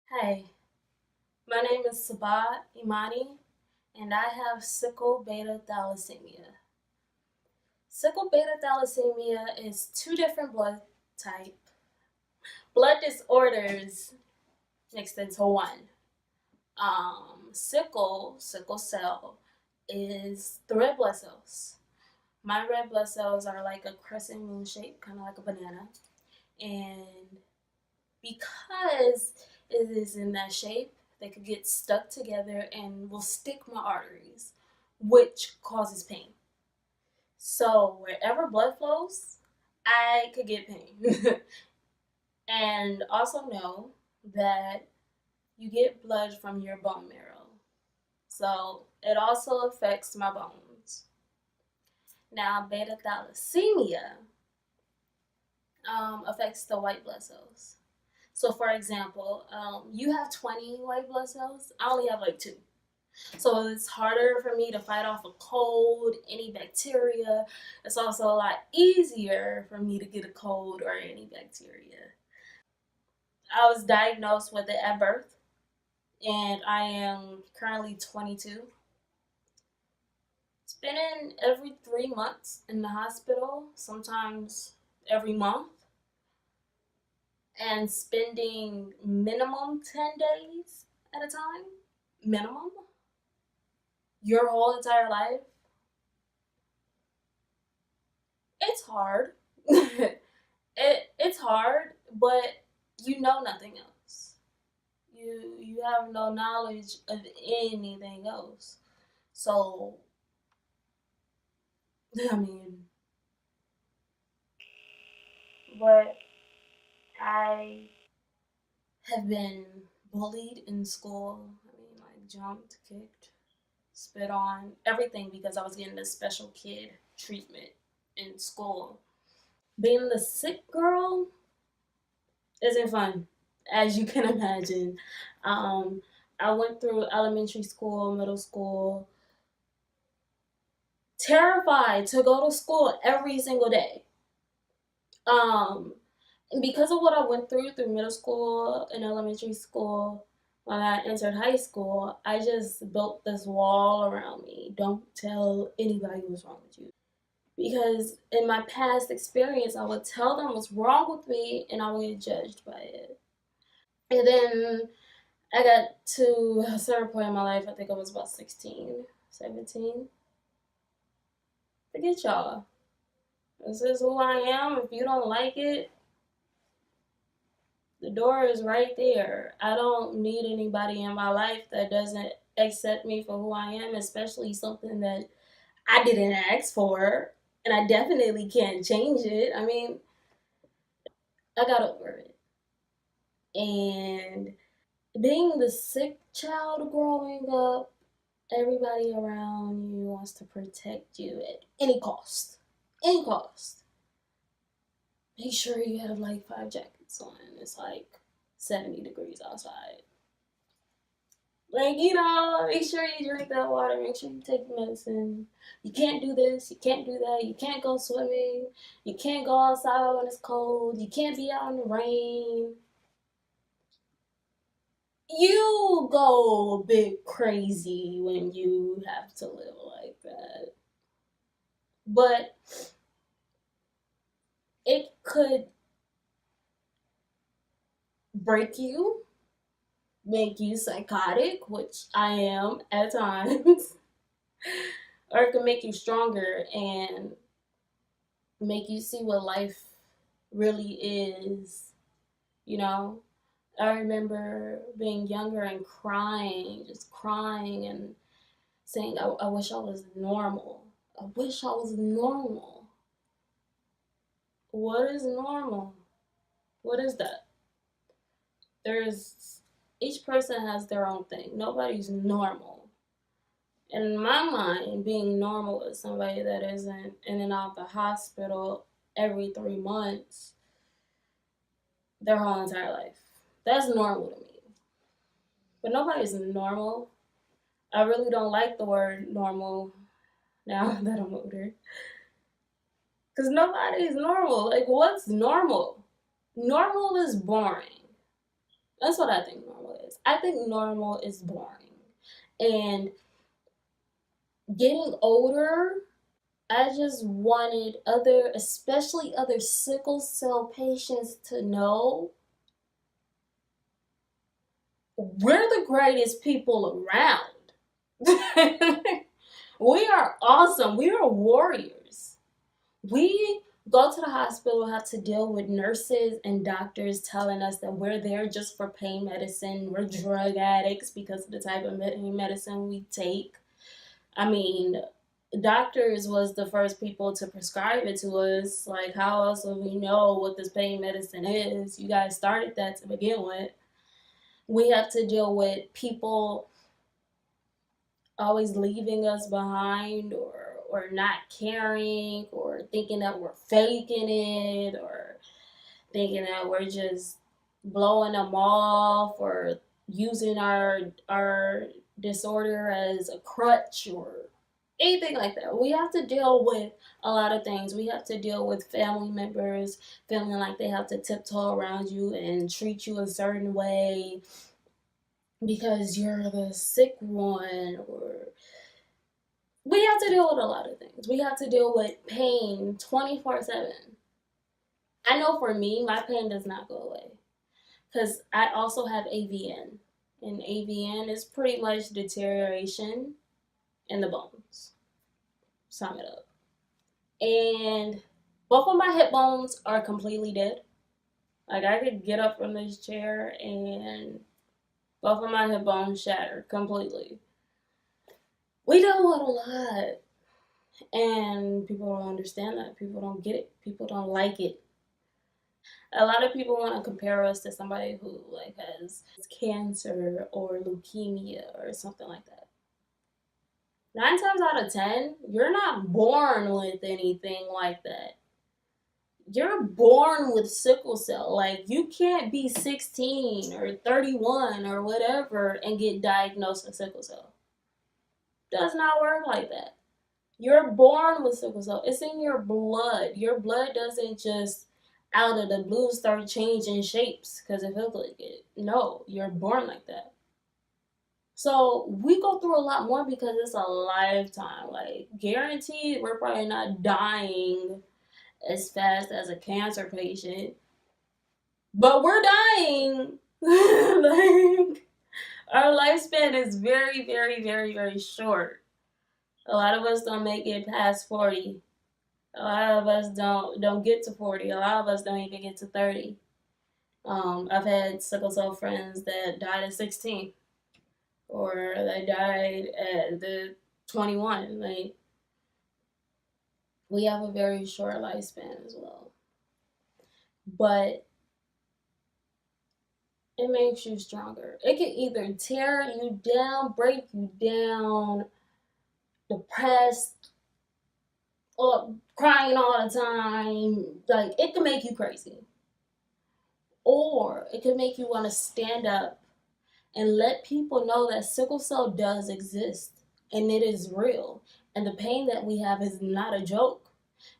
Hey, my name is Sabat Imani, and I have sickle beta thalassemia. Sickle beta thalassemia is two different blood disorders mixed into one. Sickle cell is the red blood cells. My red blood cells are like a crescent moon shape, kind of like a banana, and because it is in that shape, they could get stuck together and will stick my arteries, which causes pain. So wherever blood flows, I could get pain. And also know that you get blood from your bone marrow. So it also affects my bones. Now, beta thalassemia affects the white blood cells. So, for example, you have 20 white blood cells. I only have like two. So it's harder for me to fight off a cold, any bacteria. It's also a lot easier for me to get a cold or any bacteria. I was diagnosed with it at birth, and I am currently 22. Spending every 3 months in the hospital, sometimes every month, and spending minimum 10 days at a time. Minimum. Your whole entire life. It's hard. It's hard, but you know nothing else. You have no knowledge of anything else. So I mean, but I have been bullied in school. I mean, like jumped, kicked, spit on, everything because I was getting this special kid treatment in school. Being the sick girl isn't fun, as you can imagine. Um, I went through elementary school, middle school, terrified to go to school every single day. Um, and because of what I went through middle school and elementary school, when I entered high school, I just built this wall around me. Don't tell anybody what's wrong with you. Because in my past experience, I would tell them what's wrong with me and I would get judged by it. And then I got to a certain point in my life, I think I was about 16, 17. Forget y'all. This is who I am. If you don't like it, the door is right there. I don't need anybody in my life that doesn't accept me for who I am, especially something that I didn't ask for. And I definitely can't change it. I mean, I got over it. And being the sick child growing up, everybody around you wants to protect you at any cost. Any cost. Make sure you have like 5 jackets on. It's like 70 degrees outside. Like, make sure you drink that water, make sure you take medicine. You can't do this, you can't do that, you can't go swimming, you can't go outside when it's cold, you can't be out in the rain. You go a bit crazy when you have to live like that. But it could break you, make you psychotic, which I am at times, or it can make you stronger and make you see what life really is, you know? I remember being younger and crying, just crying and saying, I wish I was normal. I wish I was normal. What is normal? What is that? There's each person has their own thing. Nobody's normal. In my mind, being normal is somebody that isn't in and out the hospital every 3 months their whole entire life. That's normal to me. But nobody's normal. I really don't like the word normal now that I'm older. Because nobody is normal. Like, what's normal? Normal is boring. That's what I think normal is. I think normal is boring. And getting older, I just wanted other, especially other sickle cell patients, to know we're the greatest people around. We are awesome. We are warriors. We go to the hospital, have to deal with nurses and doctors telling us that we're there just for pain medicine. We're drug addicts because of the type of medicine we take. I mean, doctors was the first people to prescribe it to us. Like, how else would we know what this pain medicine is? You guys started that to begin with. We have to deal with people always leaving us behind, or not caring, or thinking that we're faking it, or thinking that we're just blowing them off, or using our disorder as a crutch, or anything like that. We have to deal with a lot of things. We have to deal with family members feeling like they have to tiptoe around you and treat you a certain way because you're the sick one, or we have to deal with a lot of things. We have to deal with pain 24/7. I know for me, my pain does not go away because I also have AVN. And AVN is pretty much deterioration in the bones. Sum it up. And both of my hip bones are completely dead. Like, I could get up from this chair and both of my hip bones shattered completely. We deal with a lot. And people don't understand that. People don't get it. People don't like it. A lot of people want to compare us to somebody who like has cancer or leukemia or something like that. 9 times out of 10, you're not born with anything like that. You're born with sickle cell. Like, you can't be 16 or 31 or whatever and get diagnosed with sickle cell. Does not work like that. You're born with sickle cell. It's in your blood. Your blood doesn't just out of the blue start changing shapes because it feels like it. No, you're born like that. So we go through a lot more because it's a lifetime. Like, guaranteed, we're probably not dying as fast as a cancer patient, but we're dying. Like, our lifespan is very, very, very, very short. A lot of us don't make it past 40. A lot of us don't get to 40. A lot of us don't even get to 30. I've had sickle cell friends that died at 16, or they died at the 21. Like, we have a very short lifespan as well. But it makes you stronger. It can either tear you down, break you down, depressed, or crying all the time. Like, it can make you crazy. Or it can make you want to stand up and let people know that sickle cell does exist and it is real. And the pain that we have is not a joke.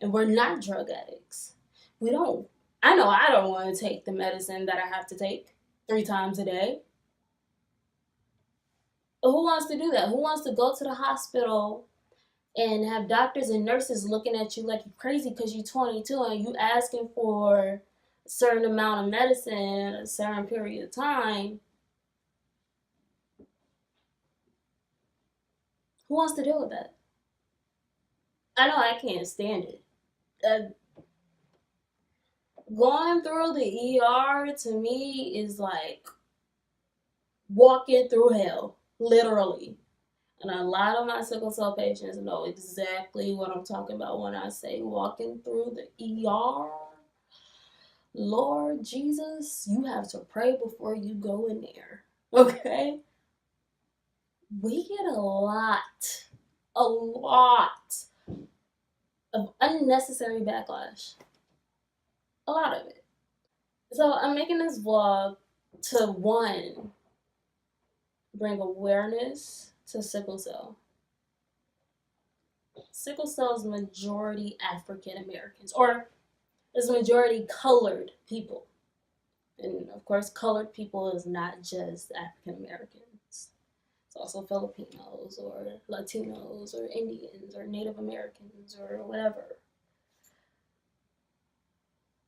And we're not drug addicts. We don't, I know I don't want to take the medicine that I have to take 3 times a day. But who wants to do that? Who wants to go to the hospital and have doctors and nurses looking at you like you're crazy because you're 22 and you asking for a certain amount of medicine a certain period of time? Who wants to deal with that? I know I can't stand it. Uh, Going through the ER to me is like walking through hell, literally. And a lot of my sickle cell patients know exactly what I'm talking about when I say walking through the ER. Lord Jesus, you have to pray before you go in there. Okay? We get a lot of unnecessary backlash. A lot of it. So I'm making this vlog to, one, bring awareness to sickle cell. Sickle cell is majority African Americans, or is majority colored people. And of course, colored people is not just African Americans. It's also Filipinos or Latinos or Indians or Native Americans or whatever.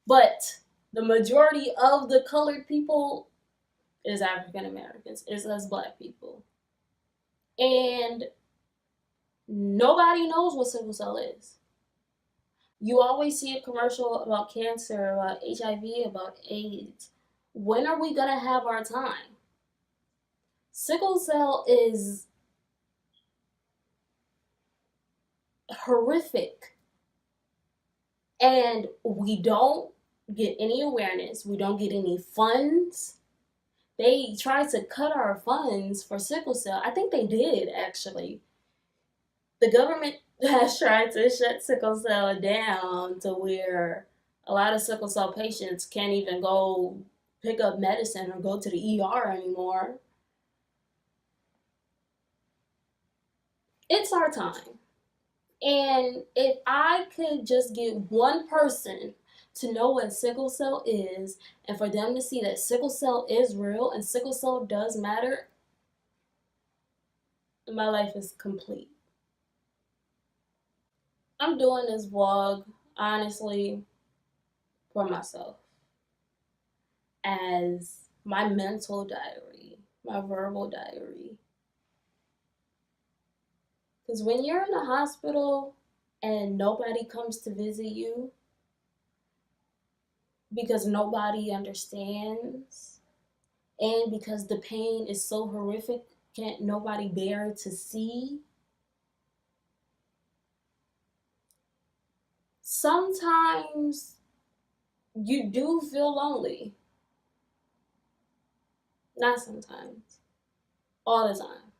But the majority of the colored people is African Americans, is us black people. And nobody knows what sickle cell is. You always see a commercial about cancer, about HIV, about AIDS. When are we going to have our time? Sickle cell is horrific. And we don't get any awareness. We don't get any funds. They tried to cut our funds for sickle cell. I think they did, actually. The government has tried to shut sickle cell down to where a lot of sickle cell patients can't even go pick up medicine or go to the ER anymore. It's our time. And if I could just get one person to know what sickle cell is and for them to see that sickle cell is real and sickle cell does matter, my life is complete. I'm doing this vlog honestly for myself as my mental diary, my verbal diary. Because when you're in the hospital and nobody comes to visit you because nobody understands and because the pain is so horrific, can't nobody bear to see, sometimes you do feel lonely. Not sometimes, all the time.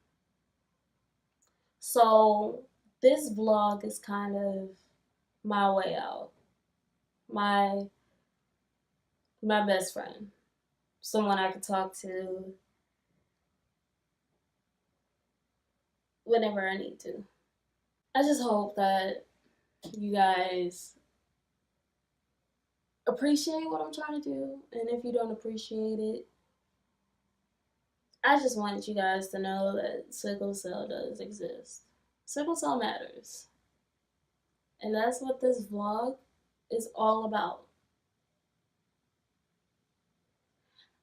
So this vlog is kind of my way out. My my best friend. Someone I could talk to whenever I need to. I just hope that you guys appreciate what I'm trying to do. And if you don't appreciate it, I just wanted you guys to know that sickle cell does exist. Sickle cell matters. And that's what this vlog is all about.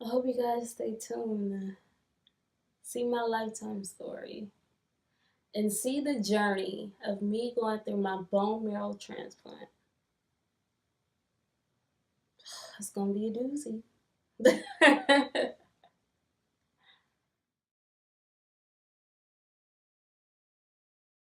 I hope you guys stay tuned. See my lifetime story. And see the journey of me going through my bone marrow transplant. It's gonna be a doozy.